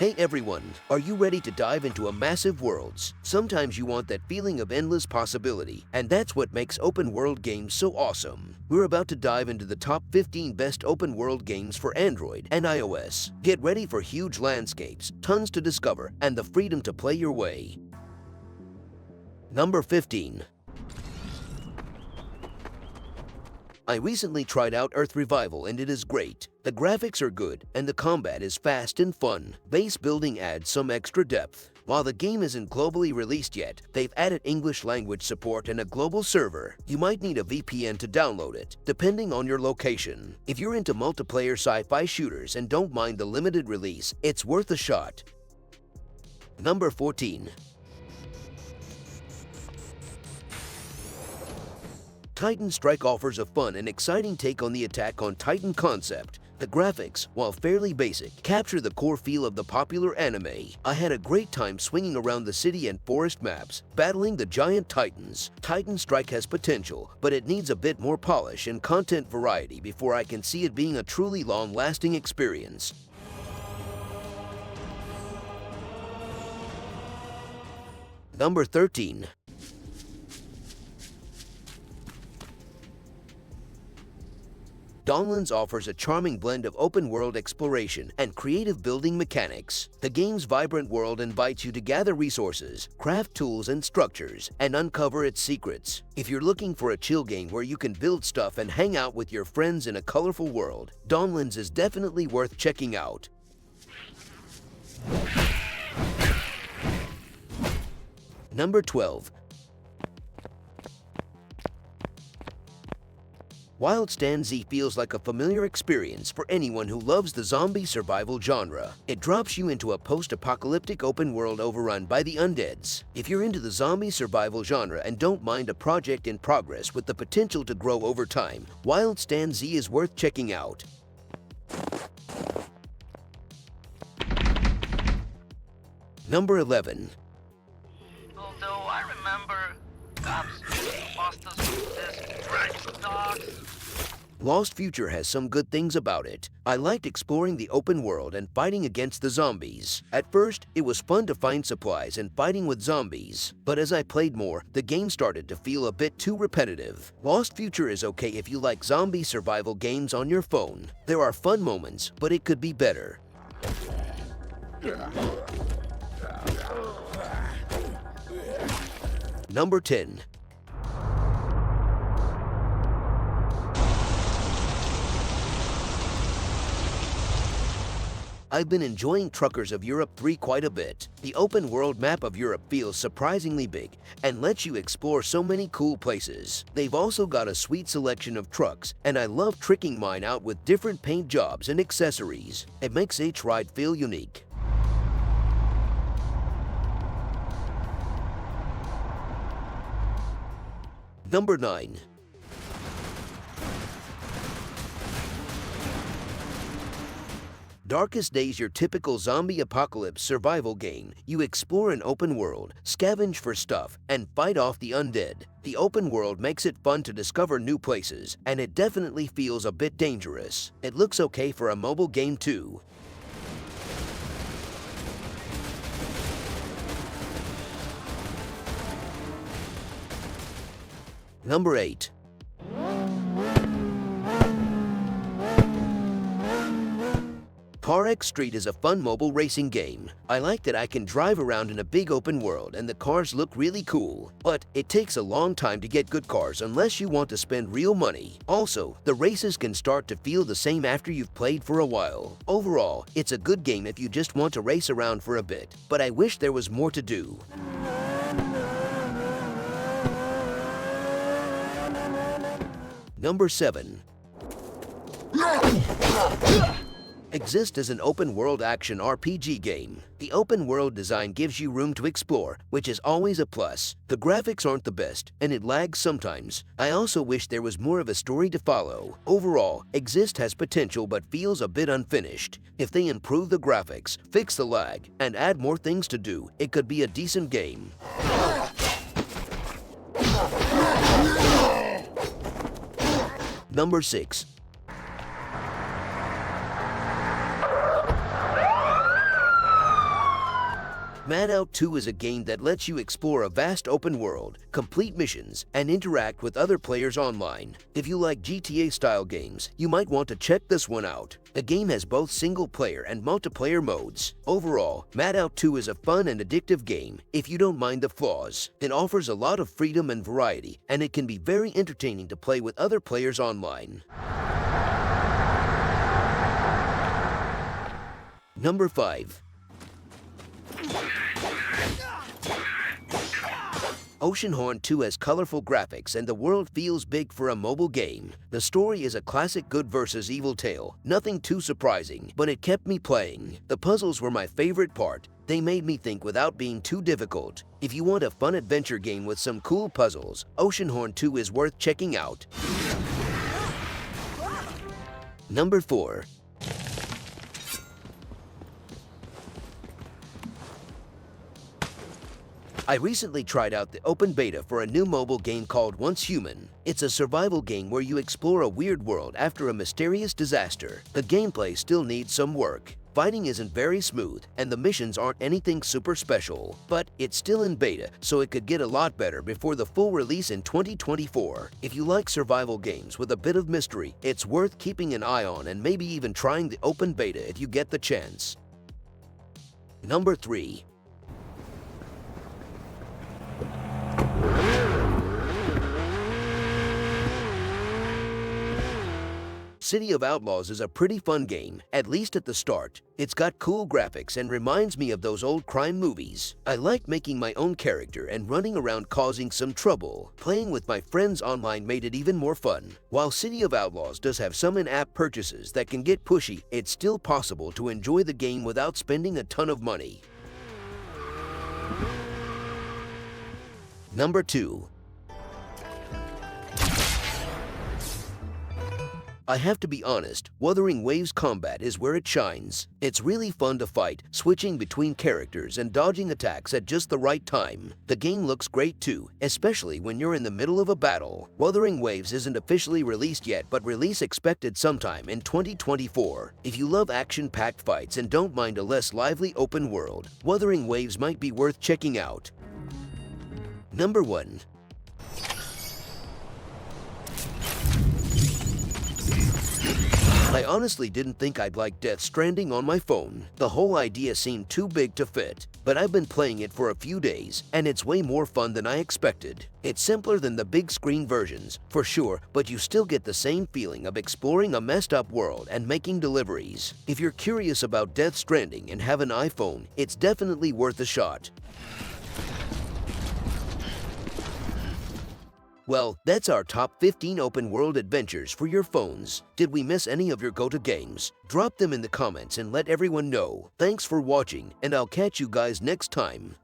Hey everyone, are you ready to dive into a massive world? Sometimes you want that feeling of endless possibility, and that's what makes open world games so awesome. We're about to dive into the top 15 best open world games for Android and iOS. Get ready for huge landscapes, tons to discover, and the freedom to play your way. Number 15. I recently tried out Earth Revival and it is great. The graphics are good and the combat is fast and fun. Base building adds some extra depth. While the game isn't globally released yet, they've added English language support and a global server. You might need a VPN to download it, depending on your location. If you're into multiplayer sci-fi shooters and don't mind the limited release, it's worth a shot. Number 14. Titan Strike offers a fun and exciting take on the Attack on Titan concept. The graphics, while fairly basic, capture the core feel of the popular anime. I had a great time swinging around the city and forest maps, battling the giant titans. Titan Strike has potential, but it needs a bit more polish and content variety before I can see it being a truly long-lasting experience. Number 13. Dawnlands offers a charming blend of open-world exploration and creative building mechanics. The game's vibrant world invites you to gather resources, craft tools and structures, and uncover its secrets. If you're looking for a chill game where you can build stuff and hang out with your friends in a colorful world, Dawnlands is definitely worth checking out. Number 12. WildStandZ feels like a familiar experience for anyone who loves the zombie survival genre. It drops you into a post-apocalyptic open world overrun by the undeads. If you're into the zombie survival genre and don't mind a project in progress with the potential to grow over time, WildStandZ is worth checking out. Number 11. Although I remember cops bust us with this trash dogs. Lost Future has some good things about it. I liked exploring the open world and fighting against the zombies. At first, it was fun to find supplies and fighting with zombies, but as I played more, the game started to feel a bit too repetitive. Lost Future is okay if you like zombie survival games on your phone. There are fun moments, but it could be better. Number 10. I've been enjoying Truckers of Europe 3 quite a bit. The open-world map of Europe feels surprisingly big and lets you explore so many cool places. They've also got a sweet selection of trucks, and I love tricking mine out with different paint jobs and accessories. It makes each ride feel unique. Number 9. Darkest Day is your typical zombie apocalypse survival game. You explore an open world, scavenge for stuff, and fight off the undead. The open world makes it fun to discover new places, and it definitely feels a bit dangerous. It looks okay for a mobile game too. Number 8. CarX Street is a fun mobile racing game. I like that I can drive around in a big open world and the cars look really cool. But it takes a long time to get good cars unless you want to spend real money. Also, the races can start to feel the same after you've played for a while. Overall, it's a good game if you just want to race around for a bit, but I wish there was more to do. Number 7. Exist is an open-world action RPG game. The open-world design gives you room to explore, which is always a plus. The graphics aren't the best, and it lags sometimes. I also wish there was more of a story to follow. Overall, Exist has potential but feels a bit unfinished. If they improve the graphics, fix the lag, and add more things to do, it could be a decent game. Number 6. Mad Out 2 is a game that lets you explore a vast open world, complete missions, and interact with other players online. If you like GTA-style games, you might want to check this one out. The game has both single-player and multiplayer modes. Overall, Mad Out 2 is a fun and addictive game if you don't mind the flaws. It offers a lot of freedom and variety, and it can be very entertaining to play with other players online. Number 5. OceanHorn 2 has colorful graphics and the world feels big for a mobile game. The story is a classic good versus evil tale, nothing too surprising, but it kept me playing. The puzzles were my favorite part. They made me think without being too difficult. If you want a fun adventure game with some cool puzzles, OceanHorn 2 is worth checking out. Number 4. I recently tried out the open beta for a new mobile game called Once Human. It's a survival game where you explore a weird world after a mysterious disaster. The gameplay still needs some work. Fighting isn't very smooth, and the missions aren't anything super special. But it's still in beta, so it could get a lot better before the full release in 2024. If you like survival games with a bit of mystery, it's worth keeping an eye on and maybe even trying the open beta if you get the chance. Number 3. City of Outlaws is a pretty fun game, at least at the start. It's got cool graphics and reminds me of those old crime movies. I like making my own character and running around causing some trouble. Playing with my friends online made it even more fun. While City of Outlaws does have some in-app purchases that can get pushy, it's still possible to enjoy the game without spending a ton of money. Number 2. I have to be honest, Wuthering Waves combat is where it shines. It's really fun to fight, switching between characters and dodging attacks at just the right time. The game looks great too, especially when you're in the middle of a battle. Wuthering Waves isn't officially released yet, but release expected sometime in 2024. If you love action-packed fights and don't mind a less lively open world, Wuthering Waves might be worth checking out. Number 1. I honestly didn't think I'd like Stranding on my phone. The whole idea seemed too big to fit, but I've been playing it for a few days, and it's way more fun than I expected. It's simpler than the big screen versions, for sure, but you still get the same feeling of exploring a messed up world and making deliveries. If you're curious about Stranding and have an iPhone, it's definitely worth a shot. Well, that's our top 15 open-world adventures for your phones. Did we miss any of your go-to games? Drop them in the comments and let everyone know. Thanks for watching, and I'll catch you guys next time.